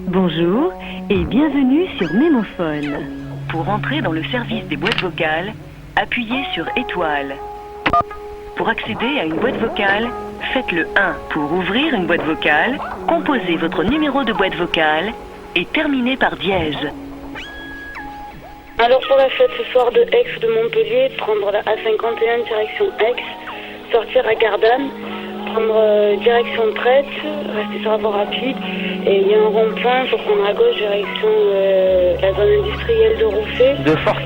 Bonjour et bienvenue sur Mémophone. Pour entrer dans le service des boîtes vocales, appuyez sur étoile. Pour accéder à une boîte vocale, faites le 1. Pour ouvrir une boîte vocale, composez votre numéro de boîte vocale et terminez par dièse. Alors pour la fête ce soir de Aix ou de Montpellier, prendre la A51 direction Aix, sortir à Gardanne, prendre direction Trette, rester sur la voie rapide, et il y a un rond-point, il faut prendre à gauche direction la zone industrielle de Rouffet.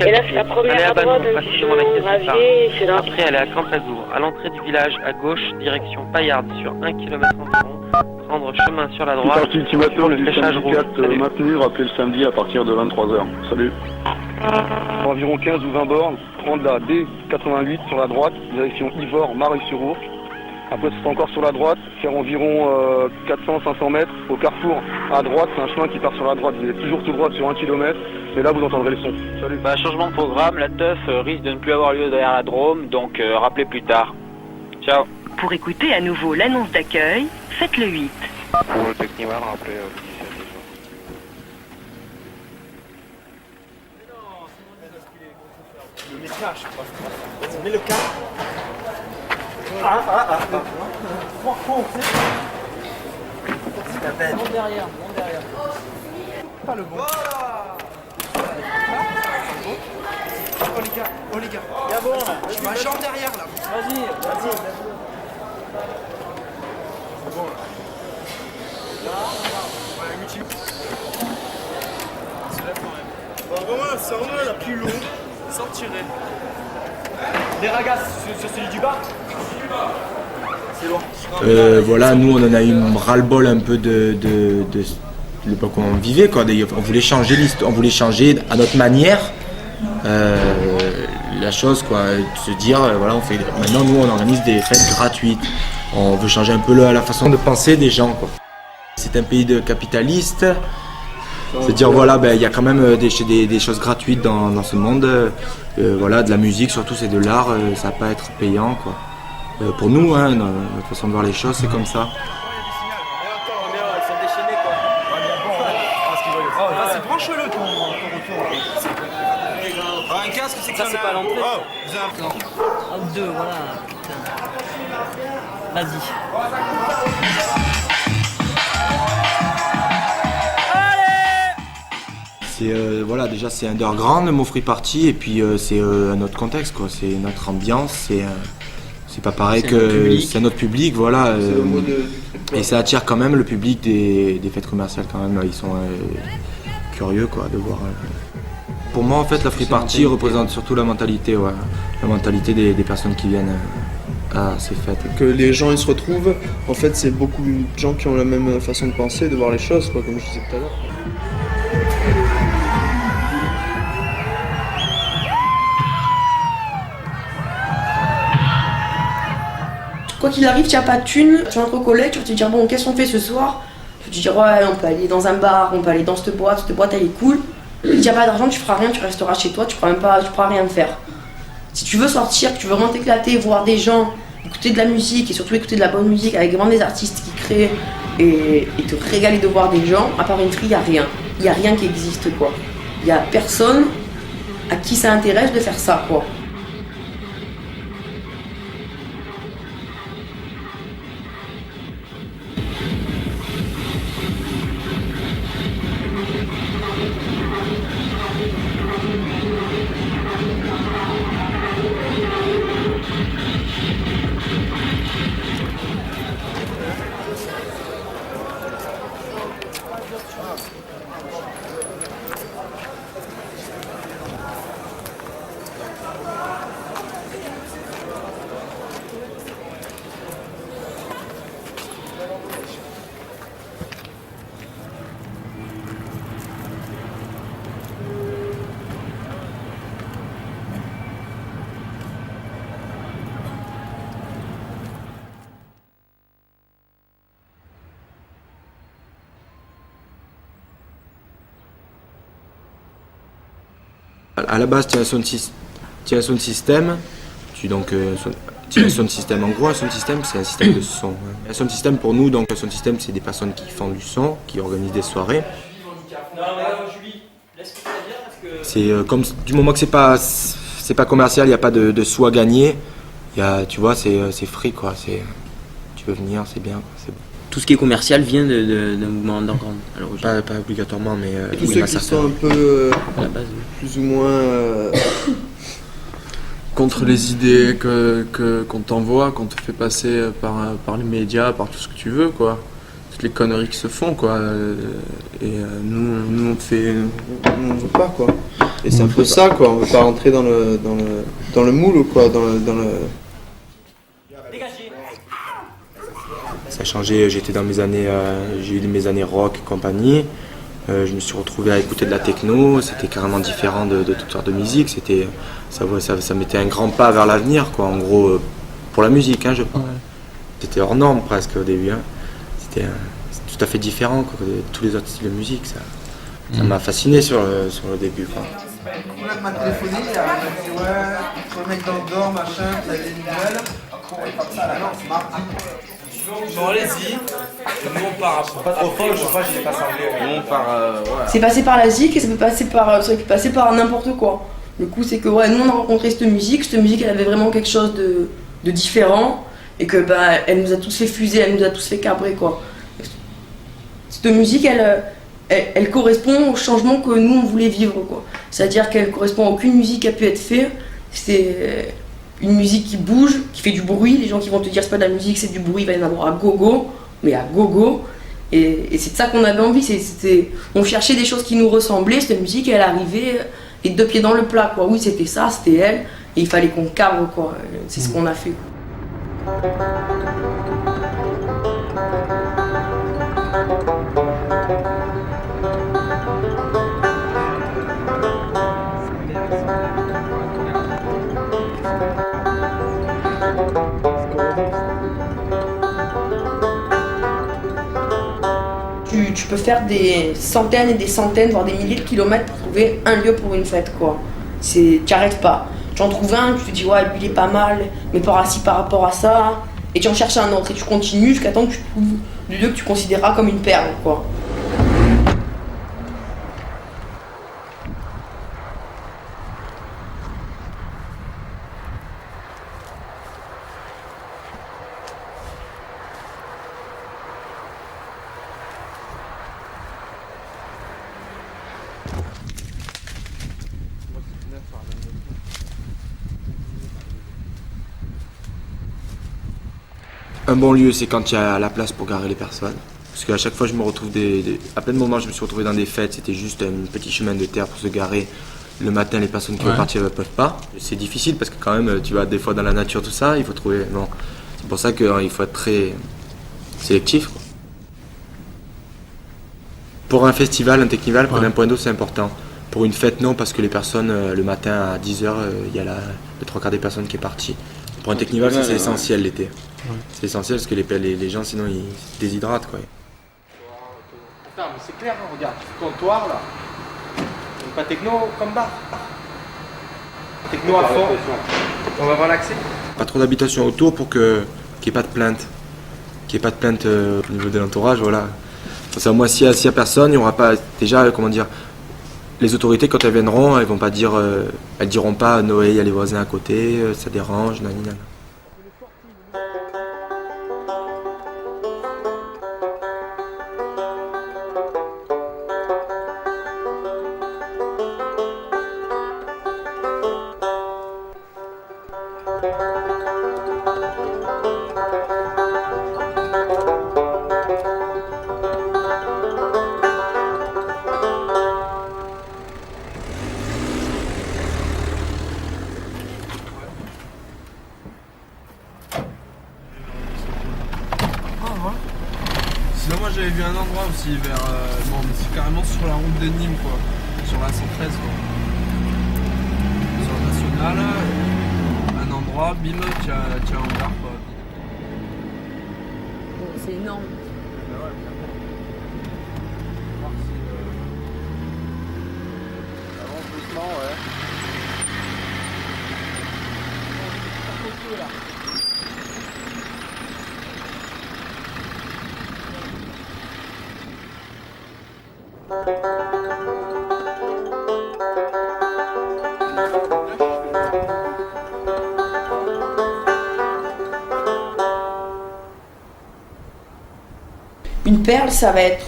Et là c'est la première à droite, un petit chemin gravier, c'est là. Après elle est à Cantazour, à l'entrée du village, à gauche, direction Paillarde, sur 1 km environ. Prendre chemin sur la droite, ultimateur le du fléchage rouge. maintenu, rappelez le samedi à partir de 23h. Salut. Environ 15 ou 20 bornes, prendre la D88 sur la droite, direction Ivors, Marie-sur-Ourcq. Après c'est encore sur la droite, faire environ 400-500 mètres au carrefour. À droite, c'est un chemin qui part sur la droite, vous êtes toujours tout droit sur 1 km, mais là vous entendrez les sons. Salut. Changement de programme, la teuf risque de ne plus avoir lieu derrière la Drôme, donc rappelez plus tard. Ciao. Pour écouter à nouveau l'annonce d'accueil, faites le 8. Pour le Technival, rappelez Le message, mets le cas. Quoi on fait? Monte derrière, monte derrière. Pas le bon. Voilà. Oh les gars. Bien bon là. Je ma jambe derrière là. Vas-y. C'est bon là. Là, ouais, multi. C'est là quand même. Bon, vraiment, c'est vraiment la plus longue. Sans tirer. Les ragasses sur celui du bas. C'est loin. Voilà, nous on en a eu ras-le-bol un peu de l'époque où on vivait, quoi. On voulait changer l'histoire, on voulait changer à notre manière la chose, quoi. Se dire, voilà, maintenant nous on organise des fêtes gratuites. On veut changer un peu la façon de penser des gens, quoi. C'est un pays de capitalistes. C'est-à-dire voilà, il y a quand même des choses gratuites dans ce monde. Voilà, de la musique surtout, c'est de l'art, ça va pas être payant, quoi. Pour nous, hein, notre façon de voir les choses, c'est comme ça. Vas-y, branche-le ton retour. Un casque, c'est que ça, c'est pas l'entrée. Oh, deux, voilà. Putain. Vas-y. Voilà, déjà c'est underground, le mot free party, et puis c'est un autre contexte, quoi. C'est notre ambiance, c'est pas pareil que c'est notre public, voilà. Et ça attire quand même le public des fêtes commerciales, quand même. Ils sont curieux, quoi, de voir. Pour moi, en fait, la free party représente surtout la mentalité, ouais. La mentalité des personnes qui viennent à ces fêtes. Que les gens ils se retrouvent, en fait, c'est beaucoup de gens qui ont la même façon de penser, de voir les choses, quoi, comme je disais tout à l'heure. Quoi qu'il arrive, tu n'as pas de thunes, tu rentres au collège, tu vas te dire bon, qu'est-ce qu'on fait ce soir? Tu vas te dire ouais, on peut aller dans un bar, on peut aller dans cette boîte elle est cool. Si tu n'as pas d'argent, tu feras rien, tu resteras chez toi, tu pourras rien faire. Si tu veux sortir, que tu veux vraiment t'éclater, voir des gens, écouter de la musique et surtout écouter de la bonne musique avec vraiment des artistes qui créent et te régaler de voir des gens, à part une fille, il n'y a rien. Il n'y a rien qui existe, quoi. Il n'y a personne à qui ça intéresse de faire ça, quoi. À la base, tu as un sound system. Tu as un sound system. En gros, un sound system, c'est un système de son. Un sound system pour nous, donc un sound system, c'est des personnes qui font du son, qui organisent des soirées. C'est comme du moment que c'est pas commercial, il n'y a pas de sous à gagner. Tu vois, c'est free quoi. Tu veux venir, c'est bien. C'est bon. Tout ce qui est commercial vient d'un mouvement underground. Pas obligatoirement, mais tous ceux qui sont un peu à la base, plus ou moins contre les idées qu'on t'envoie, qu'on te fait passer par les médias, par tout ce que tu veux, quoi. Toutes les conneries qui se font, quoi. Nous on veut pas, quoi. Et c'est un peu ça, quoi. On veut pas rentrer dans le moule, quoi. Dans le... Ça a changé, j'étais dans mes années, j'ai eu mes années rock et compagnie. Je me suis retrouvé à écouter de la techno, c'était carrément différent de toute sorte de musique. Ça mettait un grand pas vers l'avenir, quoi. En gros, pour la musique, hein, je pense. Ouais. C'était hors norme presque au début. Hein. C'était tout à fait différent quoi, de tous les autres styles de musique. Ça m'a fasciné sur le début. Quoi. Il m'a téléphoné, il m'a dit ouais, le mec dans le dehors, machin, t'as des nouvelles. Comme ça, là, non, c'est mardi. Bon, allez-y. Nous, on part. Pas trop fort, je sais pas, je l'ai pas semblé. Nous, on part. Voilà. C'est passé par la ZIC et ça peut passer par n'importe quoi. Le coup, c'est que ouais, nous, on a rencontré cette musique, elle avait vraiment quelque chose de différent et que elle nous a tous fait fuser, elle nous a tous fait cabrer, quoi. Cette musique, elle correspond au changement que nous, on voulait vivre, quoi. C'est-à-dire qu'elle correspond à aucune musique qui a pu être faite. C'est une musique qui bouge, qui fait du bruit. Les gens qui vont te dire c'est pas de la musique, c'est du bruit, il va y en avoir à gogo, mais à gogo. Et c'est de ça qu'on avait envie. On cherchait des choses qui nous ressemblaient. Cette musique, elle arrivait les deux pieds dans le plat, quoi. Oui, c'était ça, c'était elle. Et il fallait qu'on cabre, quoi. C'est ce qu'on a fait. Tu peux faire des centaines et des centaines, voire des milliers de kilomètres pour trouver un lieu pour une fête, quoi. Tu n'arrêtes pas. Tu en trouves un, tu te dis ouais, lui il est pas mal, mais par rapport à ça, et tu en cherches un autre, et tu continues jusqu'à temps que tu trouves le lieu que tu considéreras comme une perle, quoi. Un bon lieu, c'est quand il y a la place pour garer les personnes. Parce qu'à chaque fois, je me retrouve à plein de moments, je me suis retrouvé dans des fêtes, c'était juste un petit chemin de terre pour se garer. Le matin, les personnes qui veulent partir ne peuvent pas. C'est difficile parce que quand même, tu vas des fois dans la nature, tout ça, il faut trouver... Non. C'est pour ça qu'il faut être très sélectif, quoi. Pour un festival, un technival, pour un point d'eau, c'est important. Pour une fête, non, parce que les personnes, le matin à 10h, il y a les trois quarts des personnes qui est partie. Pour un technival, c'est essentiel l'été. Ouais. C'est essentiel parce que les gens, sinon, ils se déshydratent, quoi. Putain, mais c'est clair, hein, regarde, comptoir, là. Pas techno comme bar. Techno à fond. On va avoir l'accès. Pas trop d'habitation autour pour qu'il n'y ait pas de plainte. Qu'il n'y ait pas de plainte au niveau de l'entourage, voilà. Parce que moi, s'il y a personne, il n'y aura pas... Déjà, comment dire... Les autorités, quand elles viendront, elles vont pas dire... elles diront pas « Noé, il y a les voisins à côté, ça dérange, nanana ». Sinon moi j'avais vu un endroit aussi vers... bon mais c'est carrément sur la route de Nîmes quoi. Sur la 113 quoi. Sur la nationale, un endroit, bim, tu as un hangar quoi. C'est énorme. Avance doucement, ouais. là. Une perle, ça va être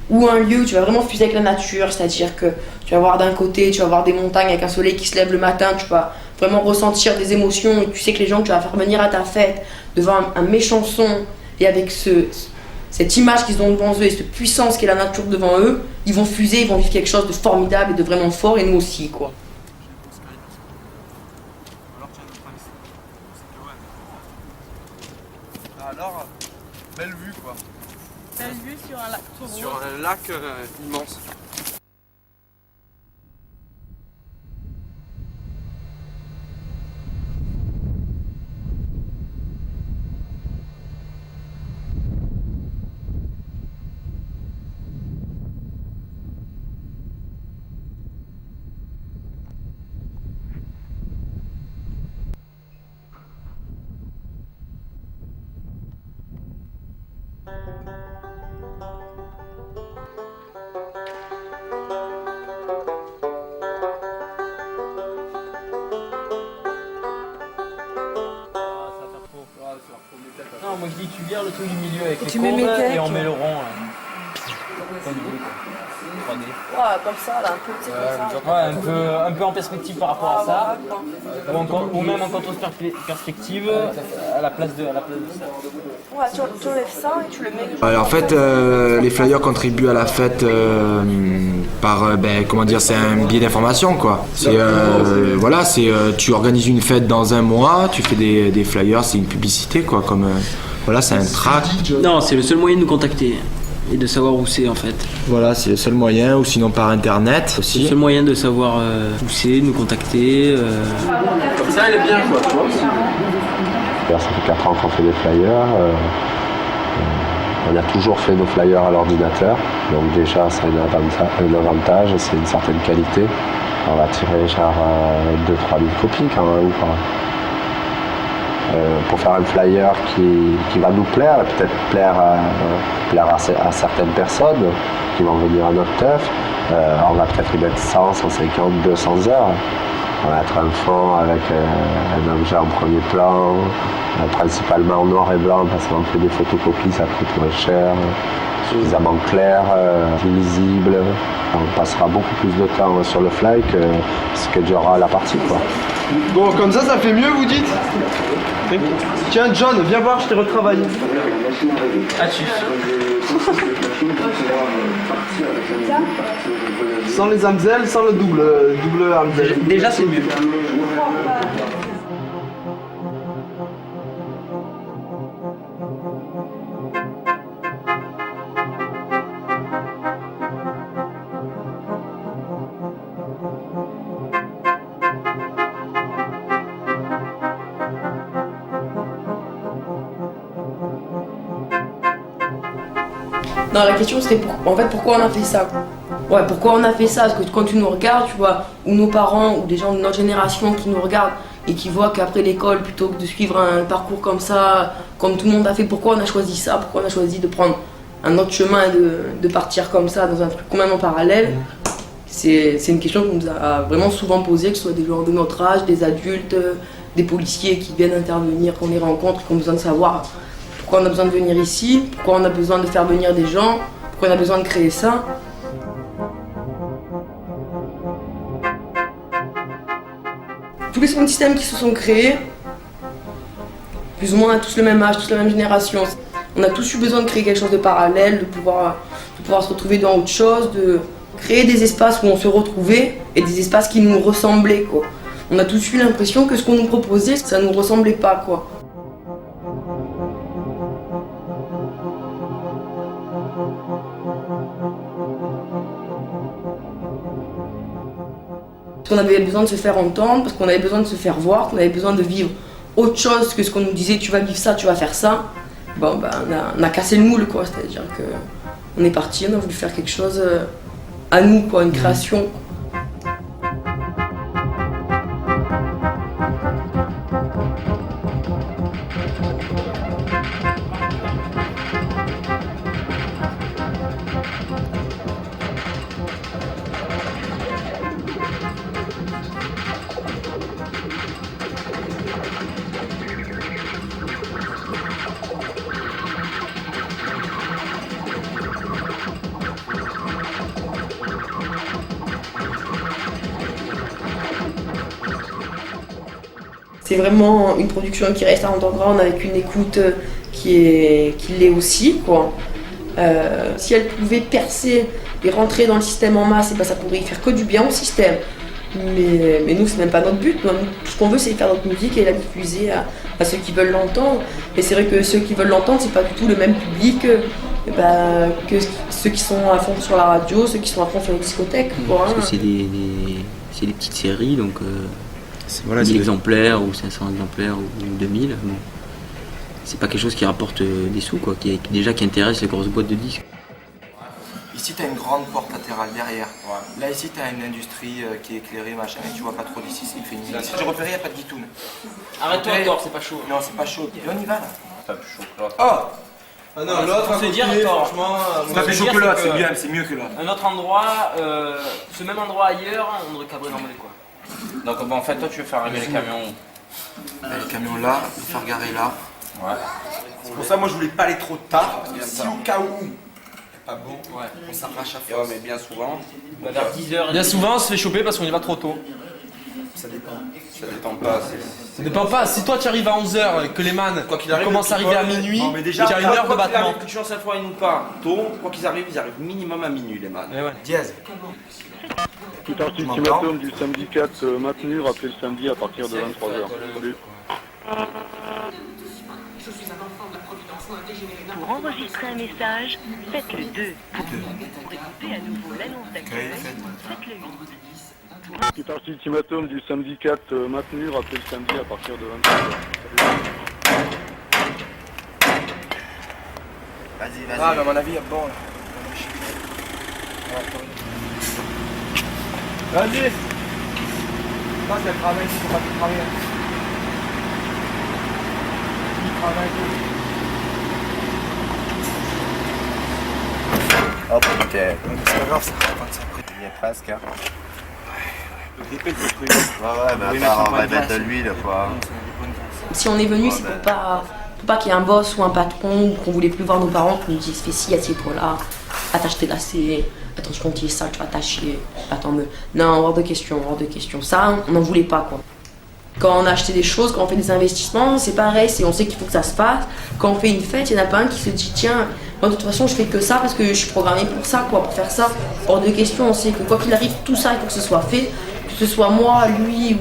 ou un lieu où tu vas vraiment fuser avec la nature, c'est-à-dire que tu vas voir d'un côté, tu vas voir des montagnes avec un soleil qui se lève le matin, tu vas vraiment ressentir des émotions et tu sais que les gens que tu vas faire venir à ta fête devant un méchant son et avec cette image qu'ils ont devant eux et cette puissance qu'est la nature devant eux, ils vont fuser, ils vont vivre quelque chose de formidable et de vraiment fort et nous aussi quoi. Alors, belle vue quoi. Belle vue sur un lac tout rose. Sur un lac immense. Non, moi je dis tu vires le truc du milieu avec les tu mets courbes mes têtes, et on met le rond. Comme vous voulez, quoi. 3D. Ouais, comme ça, là, un peu, tu sais, comme ça. Ouais, un peu en perspective par rapport à ça. Ou même en contre-perspective à la place de ça. Ouais, tu enlèves ça et tu le mets. Alors, en fait, les flyers contribuent à la fête par, comment dire, c'est un biais d'information, quoi. C'est, voilà, c'est, tu organises une fête dans un mois, tu fais des flyers, c'est une publicité, quoi, comme, voilà, c'est un tract. Non, c'est le seul moyen de nous contacter et de savoir où c'est en fait. Voilà, c'est le seul moyen, ou sinon par internet aussi. C'est le seul moyen de savoir où c'est, nous contacter. Comme ça, elle est bien, quoi, tu vois. Ça fait 4 ans qu'on fait des flyers. On a toujours fait nos flyers à l'ordinateur. Donc déjà, c'est un avantage, c'est une certaine qualité. On va tirer genre 2-3 000 copies quand même. Pour faire un flyer qui va nous plaire, et peut-être plaire à certaines personnes qui vont venir à notre teuf, on va peut-être y mettre 100, 150, 200 heures. On va être un fond avec un objet en premier plan, principalement en noir et blanc parce qu'on fait des photocopies, ça coûte moins cher, suffisamment clair, lisible. On passera beaucoup plus de temps sur le fly que ce que durera la partie, quoi. Bon, comme ça fait mieux, vous dites? Tiens, John, viens voir, je t'ai retravaillé. Sans les Amsel, sans le double Amsel. Déjà, c'est mieux. Non, la question c'était pourquoi on a fait ça. Ouais, pourquoi on a fait ça? Parce que quand tu nous regardes, tu vois, ou nos parents, ou des gens de notre génération qui nous regardent et qui voient qu'après l'école, plutôt que de suivre un parcours comme ça, comme tout le monde a fait, pourquoi on a choisi ça? Pourquoi on a choisi de prendre un autre chemin et de partir comme ça dans un truc complètement parallèle? C'est une question qu'on nous a vraiment souvent posée, que ce soit des gens de notre âge, des adultes, des policiers qui viennent intervenir, qu'on les rencontre, qui ont besoin de savoir pourquoi on a besoin de venir ici, pourquoi on a besoin de faire venir des gens, pourquoi on a besoin de créer ça. Tous les sound systems qui se sont créés, plus ou moins tous le même âge, tous la même génération, on a tous eu besoin de créer quelque chose de parallèle, de pouvoir se retrouver dans autre chose, de créer des espaces où on se retrouvait et des espaces qui nous ressemblaient, quoi. On a tous eu l'impression que ce qu'on nous proposait, ça nous ressemblait pas, quoi. Parce qu'on avait besoin de se faire entendre, parce qu'on avait besoin de se faire voir, qu'on avait besoin de vivre autre chose que ce qu'on nous disait, tu vas vivre ça, tu vas faire ça. Bon, ben, on a cassé le moule, quoi. C'est-à-dire qu'on est parti, on a voulu faire quelque chose à nous, quoi, une création. C'est vraiment une production qui reste underground avec une écoute qui l'est aussi, quoi. Si elle pouvait percer et rentrer dans le système en masse, et ben ça pourrait y faire que du bien au système. Mais nous, c'est même pas notre but. Nous, ce qu'on veut, c'est faire notre musique et la diffuser à ceux qui veulent l'entendre. Et c'est vrai que ceux qui veulent l'entendre, c'est pas du tout le même public que ceux qui sont à fond sur la radio, ceux qui sont à fond sur les discothèques. Parce que c'est des petites séries, donc voilà, 1000 exemplaires ou 500 exemplaires ou 2000. Bon. C'est pas quelque chose qui rapporte des sous, quoi, qui intéresse les grosses boîtes de disques. Ici, tu as une grande porte latérale derrière. Ouais. Là, ici, tu as une industrie qui est éclairée, machin, et tu vois pas trop d'ici, il fait une. Si j'ai repéré, il n'y a pas de guitoune. Arrête-toi encore, c'est pas chaud. Non, c'est pas chaud. Et on y va là. T'as plus chaud que l'autre. Oh ah non, l'autre, on se dire, franchement. C'est pas plus chaud que l'autre, c'est bien, c'est mieux que l'autre. Un autre endroit, ce même endroit ailleurs, on aurait cabré l'emblée, quoi. Donc, bon, en fait, toi, tu veux faire arriver les camions. Les camions là, les faire garer là. Ouais. C'est pour ça, moi, je voulais pas aller trop tard, parce que si au cas où. Pas bon, ouais. On s'arrache à faire. Ouais, mais bien souvent. Vers 10h. Bien souvent, on se fait choper parce qu'on y va trop tôt. Ça dépend. Ça dépend pas. Ça dépend pas. Si toi tu arrives à 11h et que les man commencent à arriver à minuit, tu as une heure de battement. Que tu lances la fois ou pas tôt, quoi qu'ils arrivent, ils arrivent minimum à minuit, les man. Ouais. Diaz. Tout ultimatum du samedi 4 maintenu, rappelez le samedi à partir de 23h. Salut. Pour enregistrer un message, faites le 2. Pour écouter à nouveau l'annonce d'accueil, faites le 8. Tout ultimatum du samedi 4 maintenu, rappelez le samedi à partir de 23h. Vas-y. Ah, mais à mon avis, bon. Vas-y. Ça, c'est le travail, il faut pas tout travailler. Hop, ok. C'est pas grave, ça. Il y a presque. Hein. Ouais, mais attends, on va mettre de l'huile, quoi. Si on est venu, c'est pour pas qu'il y ait un boss ou un patron ou qu'on voulait plus voir nos parents qui nous disent fais ci, assieds-toi là, attache tes lacets, attention quand il est sale, tu vas t'acheter, attends me. Non, hors de question. Ça, on n'en voulait pas, quoi. Quand on a acheté des choses, quand on fait des investissements, c'est pareil, on sait qu'il faut que ça se passe. Quand on fait une fête, il n'y en a pas un qui se dit tiens, moi de toute façon je fais que ça parce que je suis programmé pour ça, quoi, pour faire ça. Hors de question, on sait que quoi qu'il arrive, tout ça il faut que ce soit fait, que ce soit moi, lui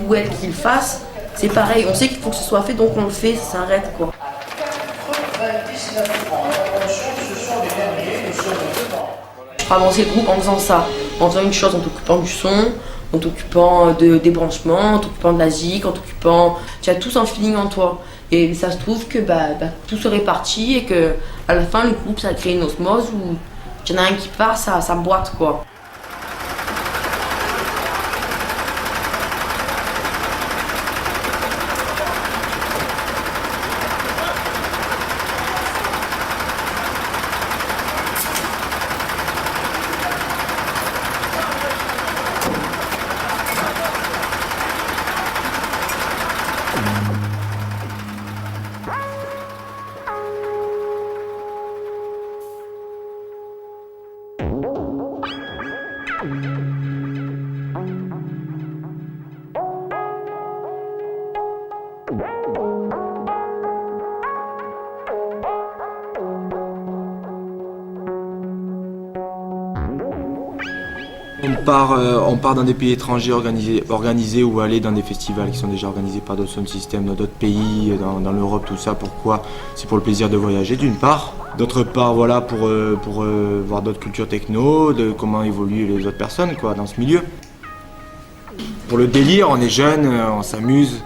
ou elle qui le fasse. C'est pareil, on sait qu'il faut que ce soit fait, donc on le fait, ça s'arrête, quoi. Je ferai avancer le groupe en faisant ça, en faisant une chose, en t'occupant du son, en t'occupant des branchements, en t'occupant de la zik, en t'occupant... Tu as tous un feeling en toi. Et ça se trouve que tout se répartit et que à la fin, le groupe, ça crée une osmose où il y en a un qui part, ça boite, quoi. On part dans des pays étrangers organisés ou aller dans des festivals qui sont déjà organisés par d'autres sound systems dans d'autres pays, dans l'Europe, tout ça. Pourquoi? C'est pour le plaisir de voyager d'une part. D'autre part, voilà, pour voir d'autres cultures techno, de comment évoluent les autres personnes, quoi, dans ce milieu. Pour le délire, on est jeune, on s'amuse,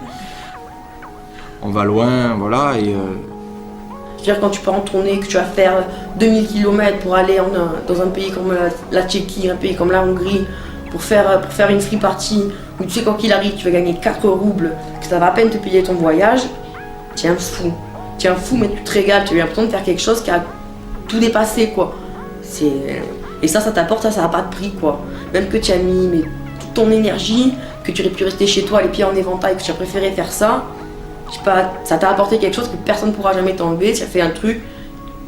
on va loin, voilà. C'est-à-dire quand tu pars en tournée, que tu vas faire 2000 km pour aller dans un pays comme la Tchéquie, un pays comme la Hongrie, pour faire une free party, où tu sais quoi qu'il arrive, tu vas gagner 4 roubles, que ça va à peine te payer ton voyage, t'es un fou. T'es un fou, mais tu te régales, tu as l'impression de faire quelque chose qui a tout dépassé, quoi. Et ça t'apporte, ça n'a pas de prix, quoi. Même que tu as mis toute ton énergie, que tu aurais pu rester chez toi les pieds en éventail, que tu as préféré faire ça, je sais pas, ça t'a apporté quelque chose que personne ne pourra jamais t'enlever, ça fait un truc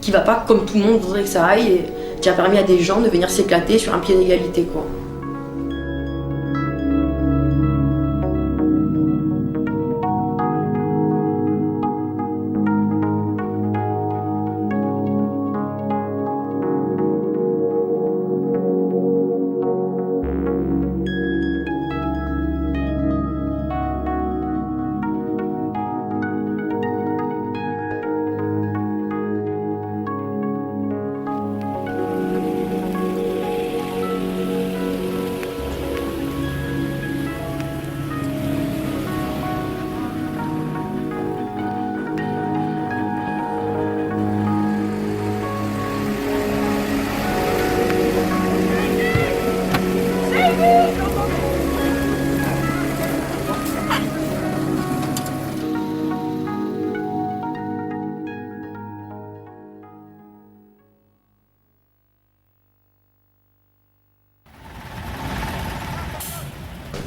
qui va pas comme tout le monde voudrait que ça aille, et tu as permis à des gens de venir s'éclater sur un pied d'égalité, quoi.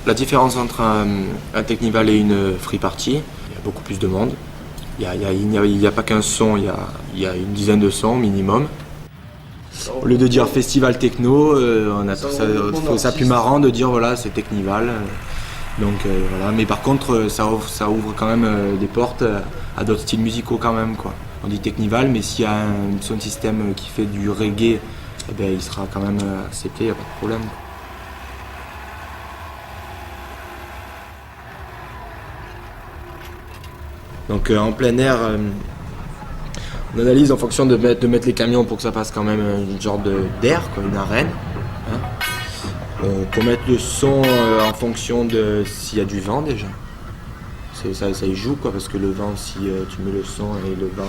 La différence entre un Technival et une free party, il y a beaucoup plus de monde. Il n'y a pas qu'un son, il y a une dizaine de sons minimum. Au lieu de dire festival techno, on a trouvé ça plus marrant de dire voilà c'est Technival. Donc voilà, mais par contre ça ouvre quand même des portes à d'autres styles musicaux quand même, quoi. On dit Technival, mais s'il y a un sound system qui fait du reggae, eh bien, il sera quand même accepté, il n'y a pas de problème. Donc en plein air, on analyse en fonction de mettre les camions pour que ça passe quand même un genre d'air, une arène. Hein. Pour mettre le son en fonction de s'il y a du vent déjà. Ça y joue, quoi, parce que le vent, si tu mets le son et le vent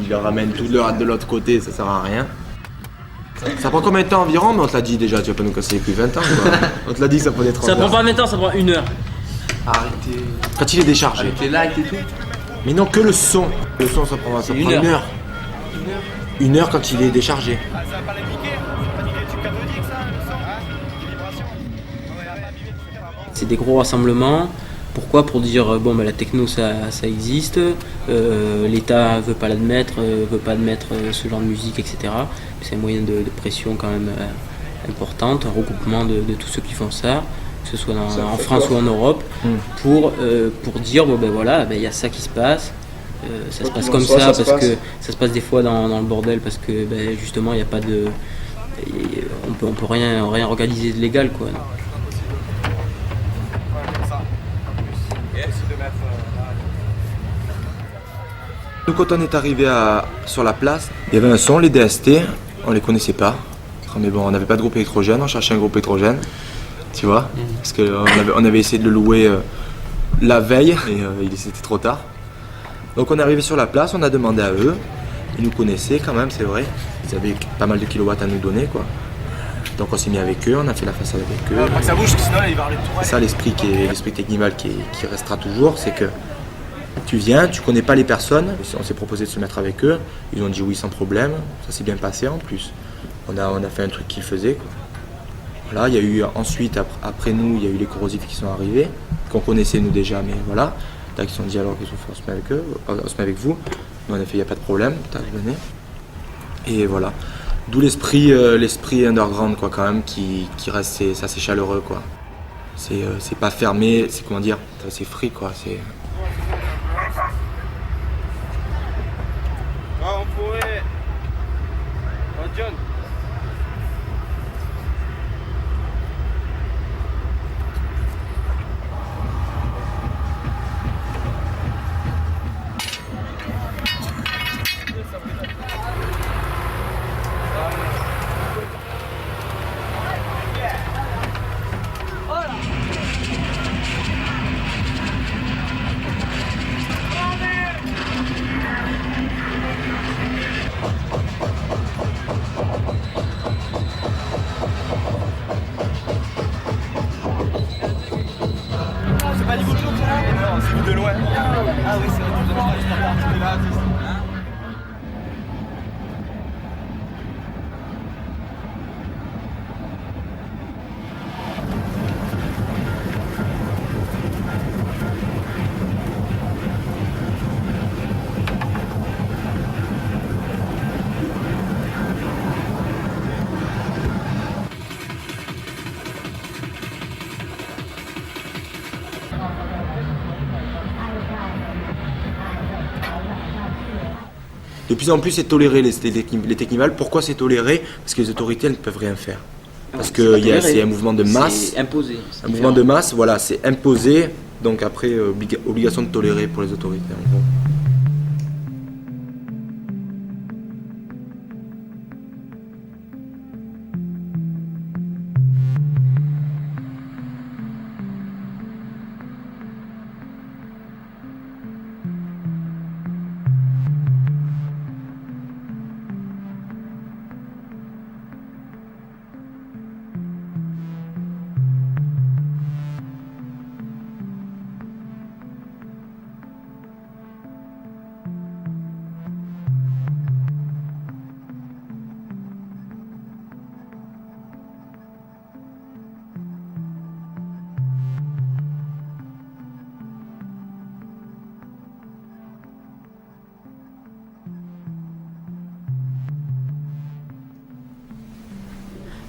il le ramène tout de l'autre côté, ça sert à rien. Ça prend combien de temps environ? Mais on te l'a dit déjà, tu vas pas nous casser les couilles 20 ans, quoi. On te l'a dit que ça prenait 30 Ça heures. prend pas 20 ans, ça prend 1 heure. Arrêtez. Quand il est déchargé. Avec les lights et tout. Mais non, que le son. Le son, ça prend 1 heure. 1 heure quand il est déchargé. C'est des gros rassemblements. Pourquoi? Pour dire bon la techno ça existe, l'État veut pas l'admettre, veut pas admettre ce genre de musique, etc. C'est un moyen de pression quand même importante, un regroupement de tous ceux qui font ça, que ce soit en France ou en Europe, pour dire bon ben voilà, il y a ça qui se passe, ça se passe comme ça parce que ça se passe des fois dans le bordel parce que justement il n'y a pas de, on peut rien organiser de légal, quoi. Nous, quand on est arrivé sur la place, il y avait un son, les DST, on les connaissait pas. Mais bon, on n'avait pas de groupe électrogène, on cherchait un groupe électrogène, tu vois, parce qu'on avait essayé de le louer la veille, et c'était trop tard. Donc on est arrivé sur la place, on a demandé à eux, ils nous connaissaient quand même, c'est vrai, ils avaient pas mal de kilowatts à nous donner, quoi. Donc on s'est mis avec eux, on a fait la façade avec eux. Ça bouge, sinon il va arrêter tout. C'est ça l'esprit Technival qui restera toujours, c'est que tu viens, tu connais pas les personnes, on s'est proposé de se mettre avec eux, ils ont dit oui sans problème, ça s'est bien passé en plus. On a fait un truc qu'ils faisaient, quoi. Voilà, il y a eu ensuite, après nous, il y a eu les corrosifs qui sont arrivés, qu'on connaissait nous déjà, mais voilà. Ils se sont dit alors qu'ils on se met avec eux, on se met avec vous. Nous on a fait il n'y a pas de problème, venez. Et voilà. D'où l'esprit underground, quoi, quand même, qui reste, c'est assez chaleureux, quoi. C'est pas fermé, c'est comment dire, c'est free, quoi. On pourrait. John. De plus en plus, c'est toléré les technivals. Pourquoi c'est toléré? Parce que les autorités elles ne peuvent rien faire. Parce que c'est un mouvement de masse. C'est imposé. Un mouvement de masse, voilà, c'est imposé. Donc après, obligation de tolérer pour les autorités en gros.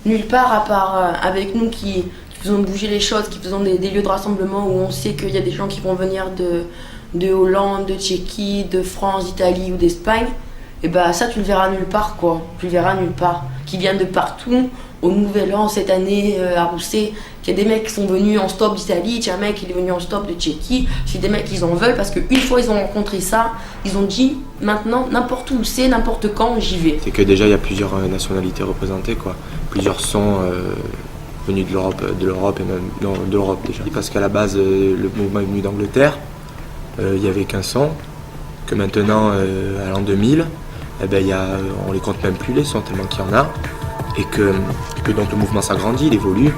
Nulle part à part avec nous qui faisons bouger les choses, qui faisons des lieux de rassemblement où on sait qu'il y a des gens qui vont venir de Hollande, de Tchéquie, de France, d'Italie ou d'Espagne, et bah ça tu le verras nulle part quoi, tu le verras nulle part. Qui viennent de partout, au Nouvel An cette année à Rousset, qu'il y a des mecs qui sont venus en stop d'Italie, il y a un mec qui est venu en stop de Tchéquie, c'est des mecs qui en veulent parce qu'une fois ils ont rencontré ça, ils ont dit maintenant n'importe où c'est, n'importe quand j'y vais. C'est que déjà il y a plusieurs nationalités représentées quoi, plusieurs sons venus de l'Europe et même de l'Europe déjà. Parce qu'à la base le mouvement est venu d'Angleterre, il n'y avait qu'un son, que maintenant à l'an 2000, eh ben, on les compte même plus les sons tellement qu'il y en a et que donc le mouvement s'agrandit, il évolue.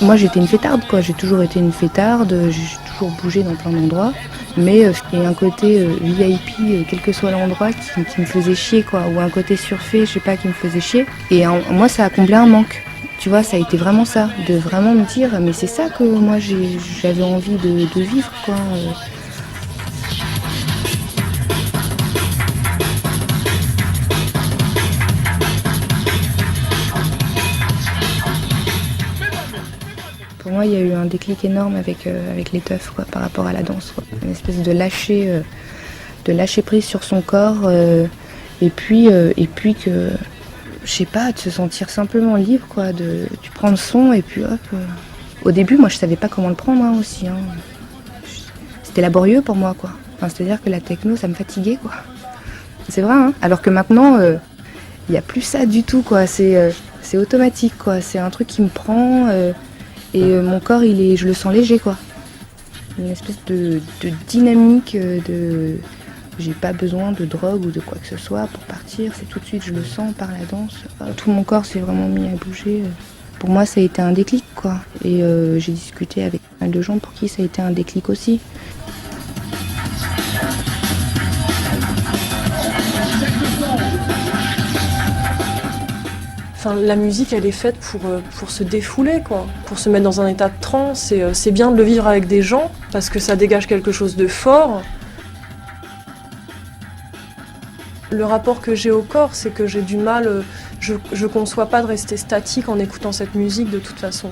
Moi j'étais une fêtarde quoi, j'ai toujours été une fêtarde, j'ai toujours bougé dans plein d'endroits, mais il y a un côté VIP, quel que soit l'endroit, qui me faisait chier quoi, ou un côté surfait, je sais pas, qui me faisait chier. Et moi ça a comblé un manque, tu vois, ça a été vraiment ça, de vraiment me dire, mais c'est ça que moi j'avais envie de vivre quoi. Pour moi, il y a eu un déclic énorme avec les teufs quoi, par rapport à la danse. Quoi. Une espèce de lâcher prise sur son corps et puis que, je sais pas, de se sentir simplement libre, quoi. Tu prends le son et puis hop. Au début, moi, je savais pas comment le prendre hein, aussi. Hein. C'était laborieux pour moi, quoi. Enfin, c'est-à-dire que la techno, ça me fatiguait, quoi. C'est vrai, hein. Alors que maintenant, il y a plus ça du tout, quoi. C'est automatique, quoi. C'est un truc qui me prend. Et mon corps, je le sens léger, quoi. Une espèce de dynamique, j'ai pas besoin de drogue ou de quoi que ce soit pour partir. C'est tout de suite, je le sens par la danse. Tout mon corps s'est vraiment mis à bouger. Pour moi, ça a été un déclic, quoi. Et j'ai discuté avec pas mal de gens pour qui ça a été un déclic aussi. Enfin, la musique, elle est faite pour se défouler, quoi, pour se mettre dans un état de transe. Et c'est bien de le vivre avec des gens parce que ça dégage quelque chose de fort. Le rapport que j'ai au corps, c'est que j'ai du mal. Je conçois pas de rester statique en écoutant cette musique de toute façon.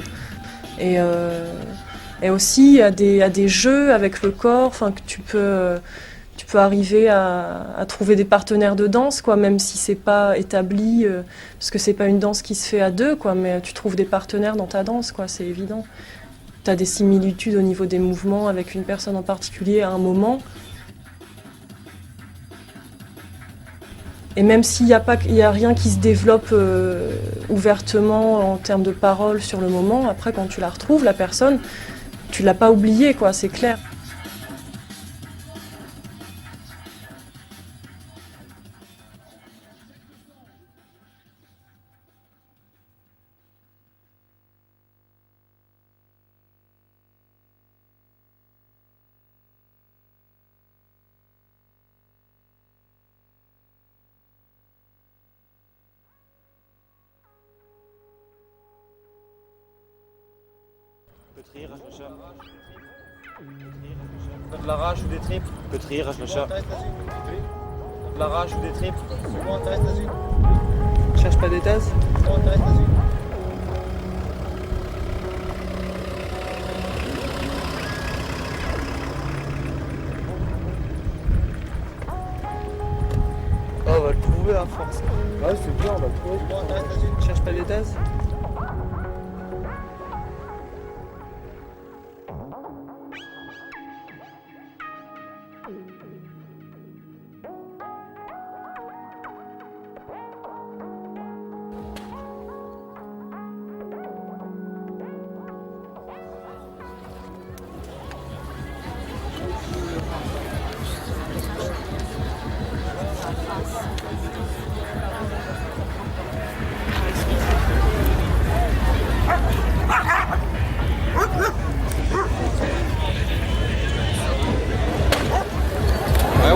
Et aussi, il y a des jeux avec le corps, enfin que tu peux arriver à trouver des partenaires de danse, quoi, même si c'est pas établi, parce que c'est pas une danse qui se fait à deux, quoi, mais tu trouves des partenaires dans ta danse, quoi, c'est évident. Tu as des similitudes au niveau des mouvements avec une personne en particulier à un moment. Et même s'il n'y a rien qui se développe ouvertement en termes de paroles sur le moment, après quand tu la retrouves, la personne, tu l'as pas oubliée, quoi, c'est clair. De la rage ou des tripes. Petit rage, machin. De la rage ou des tripes. Cherche pas des thèses. On va le trouver à force. Ouais, c'est bien, on va le trouver. Cherche pas des thèses.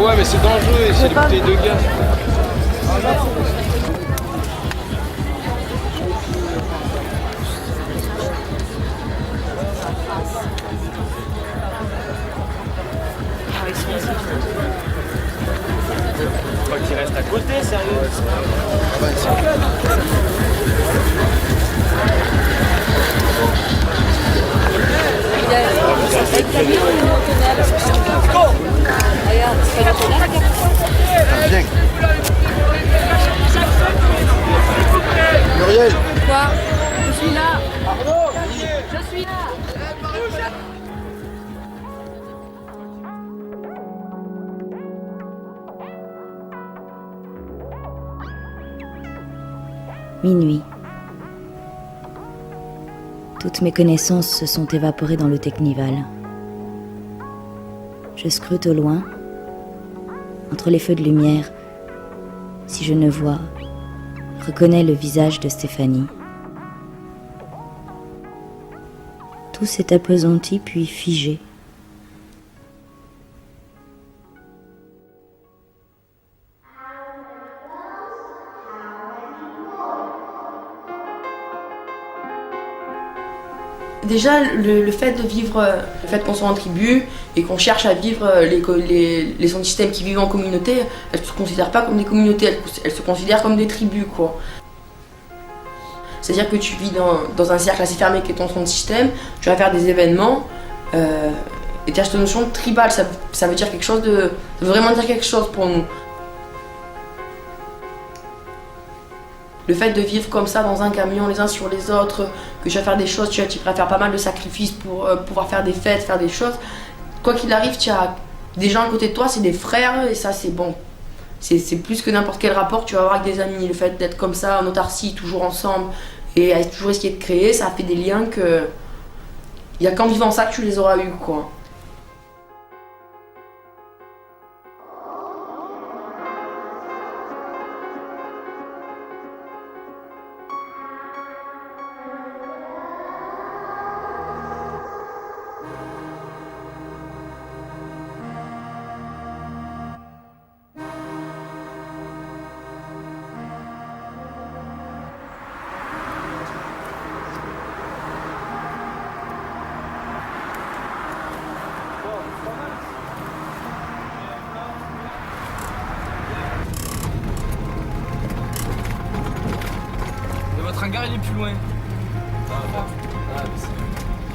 Ouais, mais c'est dangereux, c'est les bouteilles de gaz. Faut qu'il reste à côté, sérieux. Viens. Muriel. Quoi? Je suis là. Je suis là. Minuit. Toutes mes connaissances se sont évaporées dans le Teknival. Je scrute au loin, entre les feux de lumière, si je ne vois, reconnais le visage de Stéphanie. Tout s'est appesanti puis figé. Déjà, le fait de vivre, le fait qu'on soit en tribu et qu'on cherche à vivre les systèmes qui vivent en communauté, elles ne se considèrent pas comme des communautés, elles se considèrent comme des tribus, quoi. C'est-à-dire que tu vis dans un cercle assez fermé qui est ton système, tu vas faire des événements, et tu as cette notion de tribal, ça veut dire quelque chose ça veut vraiment dire quelque chose pour nous. Le fait de vivre comme ça dans un camion les uns sur les autres, que tu vas faire des choses, tu vas faire pas mal de sacrifices pour pouvoir faire des fêtes, faire des choses. Quoi qu'il arrive, tu as des gens à côté de toi, c'est des frères et ça c'est bon. C'est plus que n'importe quel rapport que tu vas avoir avec des amis. Le fait d'être comme ça en autarcie, toujours ensemble et à toujours essayer de créer, ça fait des liens que... Il n'y a qu'en vivant ça que tu les auras eus, quoi. Votre hangar il est plus loin.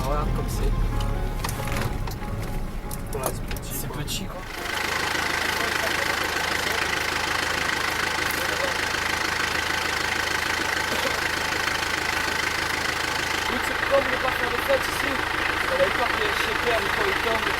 Regarde comme c'est. C'est petit quoi. Écoute, c'est pourquoi on voulait pas faire des fêtes ici. On avait peur que les chez avec quoi ils tombent et tout.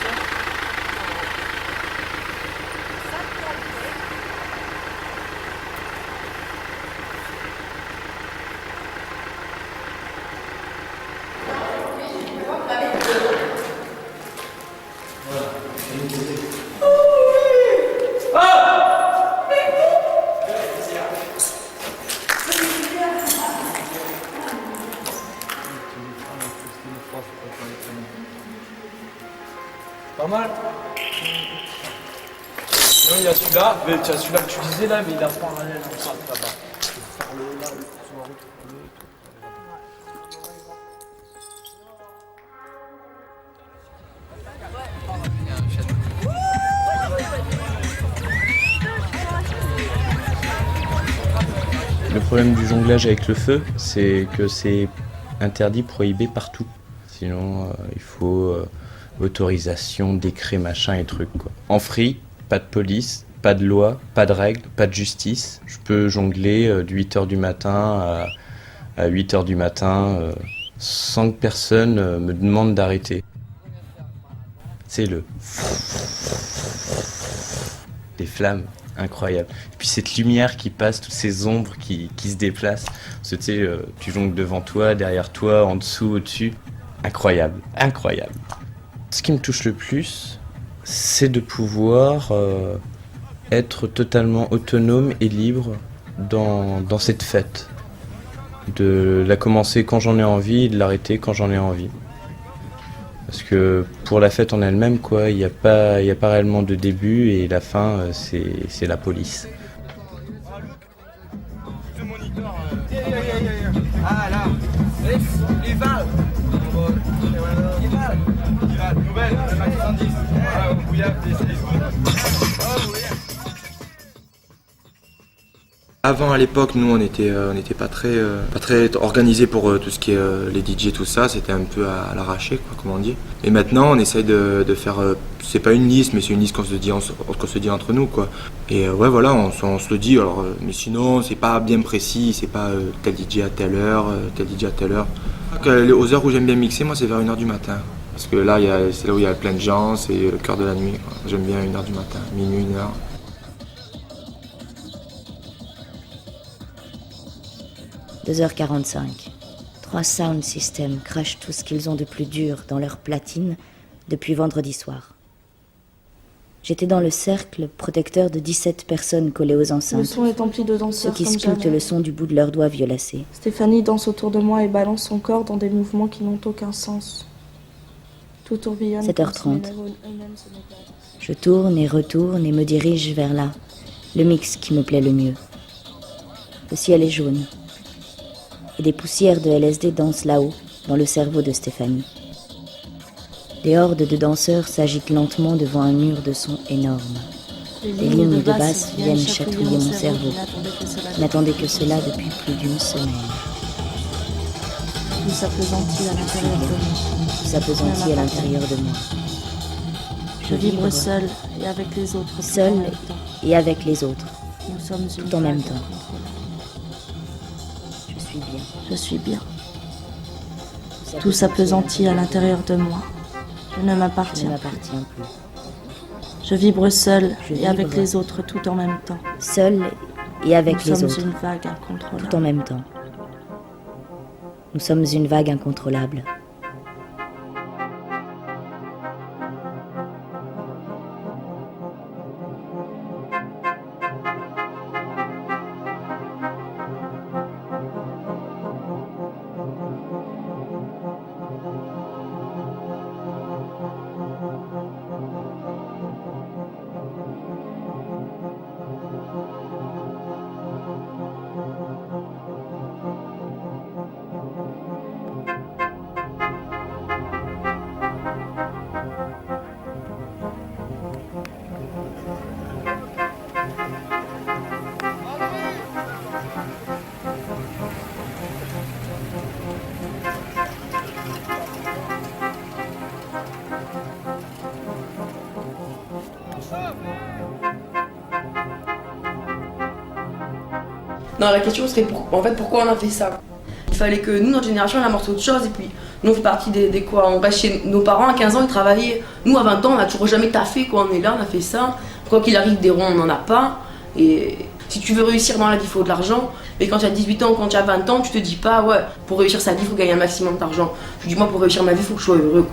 Pas mal. Non, il y a celui-là, mais tu as celui-là que tu disais là, mais il est en parallèle comme ça, là-bas. Le problème du jonglage avec le feu, c'est que c'est interdit, prohibé partout. Sinon, il faut autorisation, décret, machin et trucs, quoi. En free, pas de police, pas de loi, pas de règles, pas de justice. Je peux jongler de 8h du matin à 8h du matin sans que personne me demande d'arrêter. C'est des flammes. Incroyable. Et puis cette lumière qui passe, toutes ces ombres qui se déplacent. Tu sais, tu jongles devant toi, derrière toi, en dessous, au-dessus. Incroyable, incroyable. Ce qui me touche le plus, c'est de pouvoir être totalement autonome et libre dans cette fête. De la commencer quand j'en ai envie et de l'arrêter quand j'en ai envie. Parce que pour la fête en elle-même, quoi, il n'y a pas réellement de début et la fin, c'est la police. Ah là, Eval, nouvelle, le max 110. Voilà, au bouillard, des Avant, à l'époque, nous, on n'était pas très organisés pour tout ce qui est les DJ, tout ça. C'était un peu à l'arraché, quoi, comme on dit. Et maintenant, on essaye de faire... c'est pas une liste, mais c'est une liste qu'on se dit entre nous, quoi. Et ouais, voilà, on se le dit. Alors, mais sinon, c'est pas bien précis. C'est pas tel DJ à telle heure, tel DJ à telle heure. Aux heures où j'aime bien mixer, moi, c'est vers 1h du matin. Parce que là, c'est là où il y a plein de gens, c'est le cœur de la nuit, quoi. J'aime bien 1h du matin, minuit, 1h. « 2h45. 3 sound systems crachent tout ce qu'ils ont de plus dur dans leur platine depuis vendredi soir. J'étais dans le cercle protecteur de 17 personnes collées aux enceintes. Le son est empli de danseurs ceux qui comme sculptent jamais. le son du bout de leurs doigts violacés. Stéphanie danse autour de moi et balance son corps dans des mouvements qui n'ont aucun sens. 7h30. Je tourne et retourne et me dirige vers là, le mix qui me plaît le mieux. Le ciel est jaune. Et des poussières de LSD dansent là-haut, dans le cerveau de Stéphanie. Des hordes de danseurs s'agitent lentement devant un mur de son énorme. Les lignes de basse viennent chatouiller mon cerveau. Je n'attendais que cela depuis plus d'une semaine. Tout s'appesantit à l'intérieur de moi. Tout s'appesantit à l'intérieur de moi. Je vibre seul et avec les autres. Seul et avec les autres. Nous sommes tout en même temps. Je suis bien. Je suis bien. Tout s'appesantit à l'intérieur de moi. Je ne m'appartiens plus. Je vibre seul et avec les autres tout en même temps. Seul et avec les autres. Nous sommes une vague incontrôlable. Tout en même temps. Nous sommes une vague incontrôlable. Non, la question serait pourquoi on a fait ça. Il fallait que nous, notre génération, on amorce autre chose et puis nous on fait partie des quoi. On reste chez nos parents à 15 ans, ils travaillaient. Nous à 20 ans, on n'a toujours jamais taffé quoi. On est là, on a fait ça. Quoi qu'il arrive, des ronds, on n'en a pas. Et si tu veux réussir dans la vie, il faut de l'argent. Mais quand tu as 18 ans, quand tu as 20 ans, tu te dis pas, ouais, pour réussir sa vie, il faut gagner un maximum d'argent. Je dis, moi, pour réussir ma vie, il faut que je sois heureux.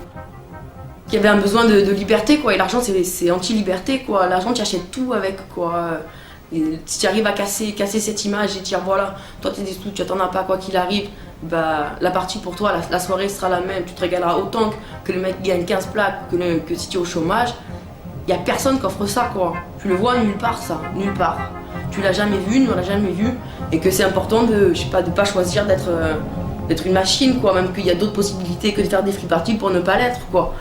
Il y avait un besoin de liberté quoi. Et l'argent, c'est anti-liberté quoi. L'argent, tu achètes tout avec quoi. Et si tu arrives à casser cette image et dire voilà, toi t'es des sous, tu t'en as pas quoi qu'il arrive, bah la partie pour toi, la soirée sera la même, tu te régaleras autant que le mec qui gagne 15 plaques que si tu es au chômage. Il y a personne qui offre ça quoi. Tu le vois nulle part ça, nulle part. Tu l'as jamais vu, nous on l'a jamais vu, et que c'est important de pas choisir d'être une machine quoi, même qu'il y a d'autres possibilités que de faire des free parties pour ne pas l'être quoi.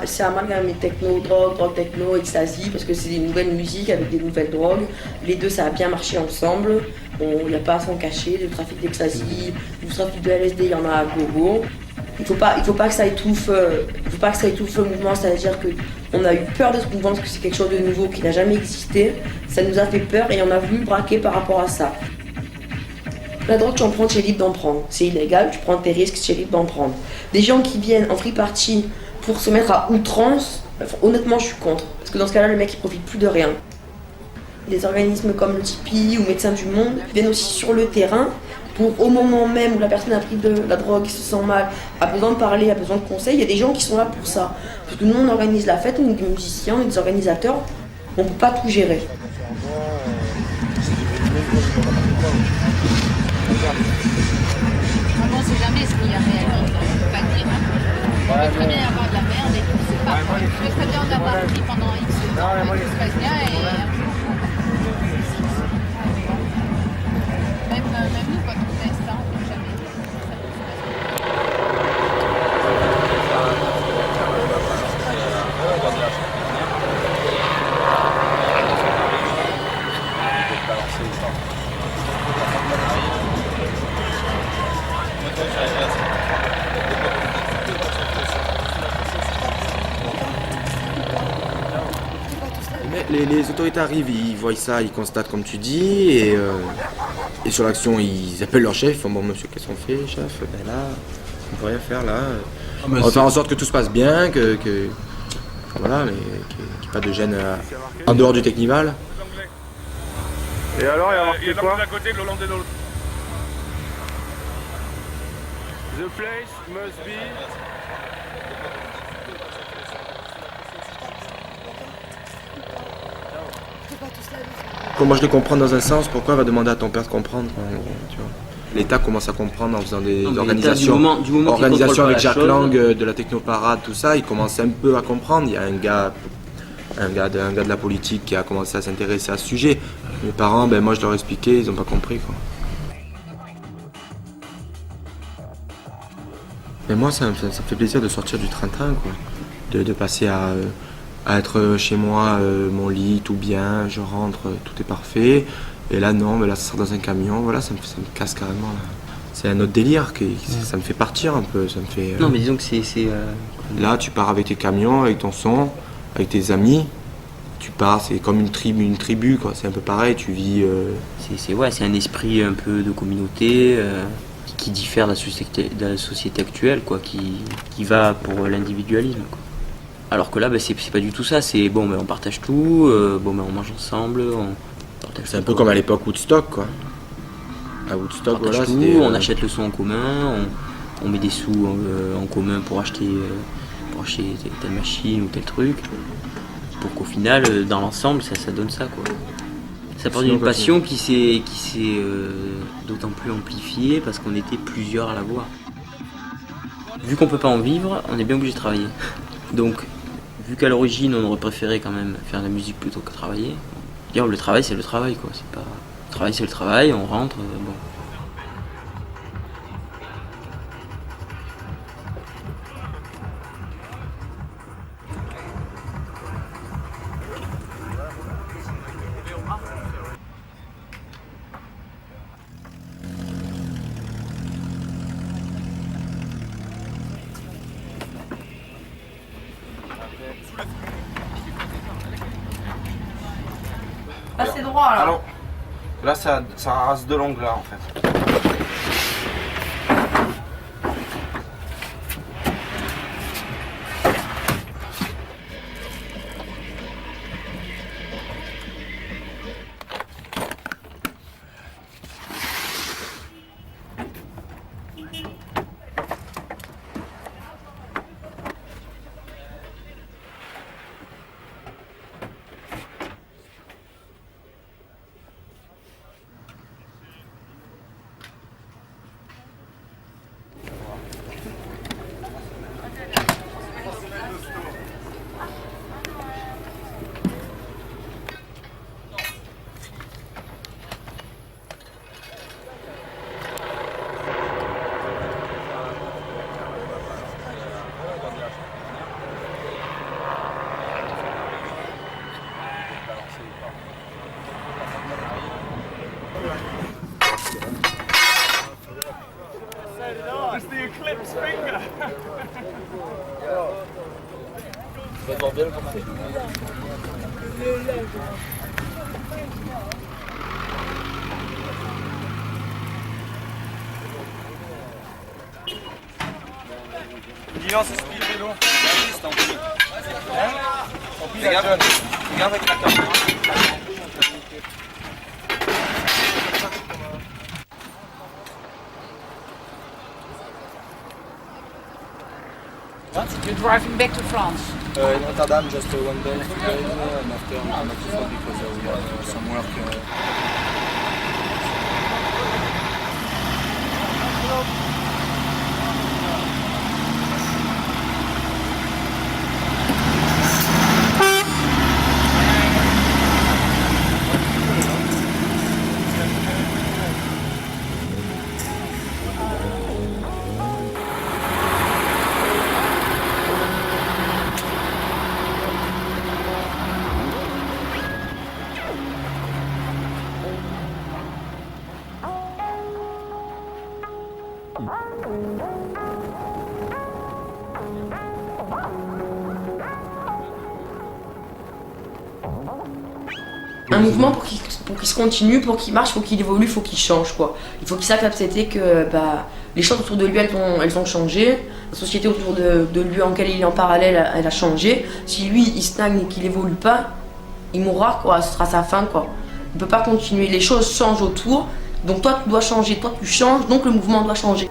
C'est amalgamé techno, drogue, techno, ecstasy, parce que c'est des nouvelles musiques avec des nouvelles drogues. Les deux, ça a bien marché ensemble. Il n'y a pas à s'en cacher, du trafic d'ecstasy, du trafic de LSD, il y en a à gogo. Il faut pas que ça étouffe le mouvement, c'est-à-dire qu'on a eu peur de ce mouvement parce que c'est quelque chose de nouveau qui n'a jamais existé. Ça nous a fait peur et on a voulu braquer par rapport à ça. La drogue, tu en prends, tu es libre d'en prendre. C'est illégal, tu prends tes risques, tu es libre d'en prendre. Des gens qui viennent en free party pour se mettre à outrance, honnêtement, je suis contre. Parce que dans ce cas-là, le mec, il profite plus de rien. Des organismes comme le Tipeee ou Médecins du Monde viennent aussi sur le terrain pour, au moment même où la personne a pris de la drogue, se sent mal, a besoin de parler, a besoin de conseils, il y a des gens qui sont là pour ça. Parce que nous, on organise la fête, on est des musiciens, on est des organisateurs, on ne peut pas tout gérer. On ne sait jamais ce qu'il y a réellement, on ne peut pas dire. On peut très bien y avoir de la merde et tout, c'est pas. On peut très bien en avoir pris pendant X temps, et tout se passe bien et. Même nous, quand on teste ça, on ne peut jamais dire que ça peut se Les autorités arrivent, ils voient ça, ils constatent comme tu dis, et sur l'action, ils appellent leur chef, ils font bon monsieur, qu'est-ce qu'on fait, chef? Ben là, on peut rien faire là. On va faire en sorte que tout se passe bien, voilà, mais qu'il n'y ait pas de gêne en dehors du Technival. Et alors, il y a marqué quoi? à côté de l'Hollande et de l'autre. The place must be... Comment je les comprends dans un sens, pourquoi on va demander à ton père de comprendre, tu vois. L'État commence à comprendre en faisant des organisations, du moment organisations avec Jacques chose. Lang, de la technoparade, tout ça, il commence un peu à comprendre. Il y a un gars de la politique qui a commencé à s'intéresser à ce sujet. Mes parents, moi je leur ai expliqué, ils n'ont pas compris, quoi. Mais moi ça me fait plaisir de sortir du train-train, quoi. De passer à être chez moi, mon lit, tout bien, je rentre, tout est parfait. Et là non, mais là ça sort dans un camion, voilà, ça me casse carrément là. C'est un autre délire, ça me fait partir un peu, ça me fait... Non mais disons que c'est... Là tu pars avec tes camions, avec ton son, avec tes amis, tu pars, c'est comme une tribu quoi, c'est un peu pareil, tu vis... C'est un esprit un peu de communauté qui diffère de la société actuelle, quoi, qui va pour l'individualisme, quoi. Alors que là, c'est pas du tout ça, c'est bon, on partage tout, on mange ensemble, c'est un peu comme à l'époque Woodstock, quoi. À Woodstock, voilà, tout, on achète le son en commun, on met des sous en commun pour acheter telle machine ou tel truc, pour qu'au final, dans l'ensemble, ça donne ça, quoi. Ça part d'une passion qui s'est d'autant plus amplifiée parce qu'on était plusieurs à la voir. Vu qu'on peut pas en vivre, on est bien obligé de travailler. Donc, vu qu'à l'origine on aurait préféré quand même faire de la musique plutôt que travailler, le travail c'est le travail, quoi. C'est pas... Le travail c'est le travail, on rentre, bon. Là c'est droit là. Alors, là ça rase de l'angle là en fait. Dis-leur, c'est speed vélo. C'est en pile. Fais gaffe avec la caméra. What? You're driving back to France? In Rotterdam, just 1 day, 2 days, and after we come back to France because we have some work. Un mouvement pour qu'il se continue, pour qu'il marche, faut qu'il évolue, faut qu'il change quoi. Il faut qu'il sache accepter que les choses autour de lui elles ont changé, la société autour de lui en laquelle il est en parallèle elle a changé. Si lui il stagne et qu'il évolue pas, il mourra quoi, ce sera sa fin quoi. Il peut pas continuer, les choses changent autour, donc toi tu dois changer, toi tu changes, donc le mouvement doit changer.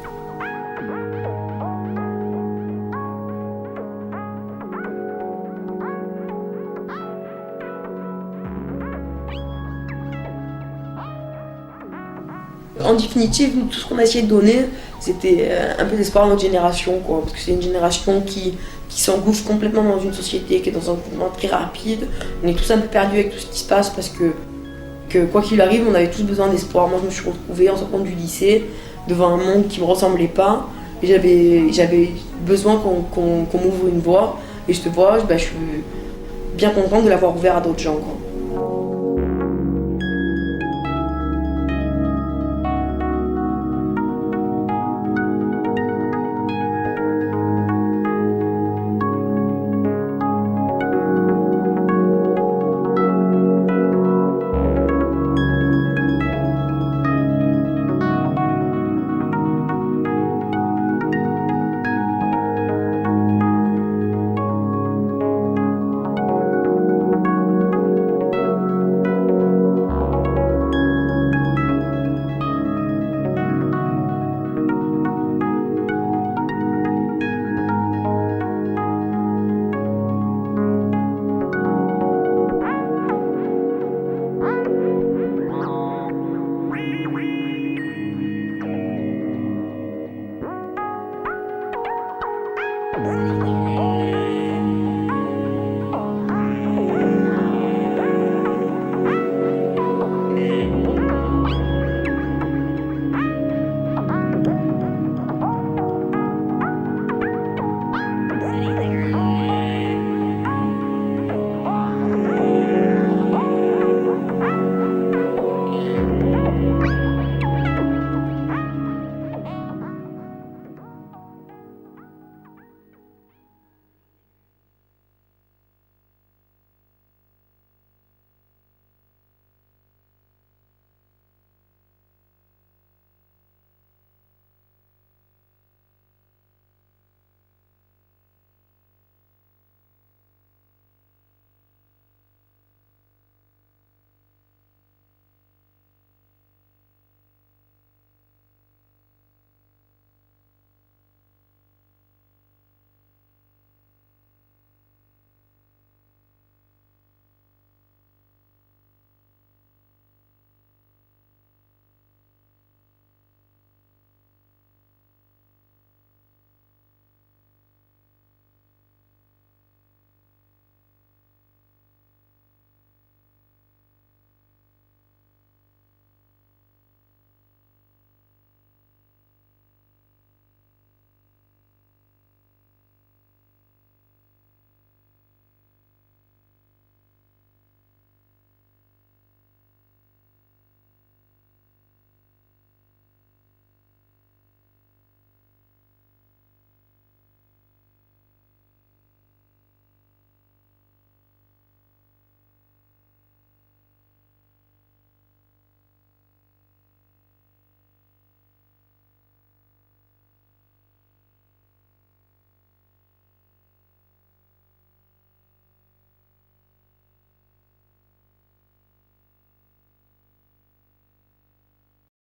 En définitive, nous, tout ce qu'on a essayé de donner, c'était un peu d'espoir à notre génération, quoi, parce que c'est une génération qui s'engouffre complètement dans une société qui est dans un mouvement très rapide. On est tous un peu perdus avec tout ce qui se passe parce que quoi qu'il arrive, on avait tous besoin d'espoir. Moi, je me suis retrouvée en sortant du lycée devant un monde qui me ressemblait pas, et j'avais besoin qu'on m'ouvre une voie. Et cette voie, je suis bien contente de l'avoir ouverte à d'autres gens, quoi.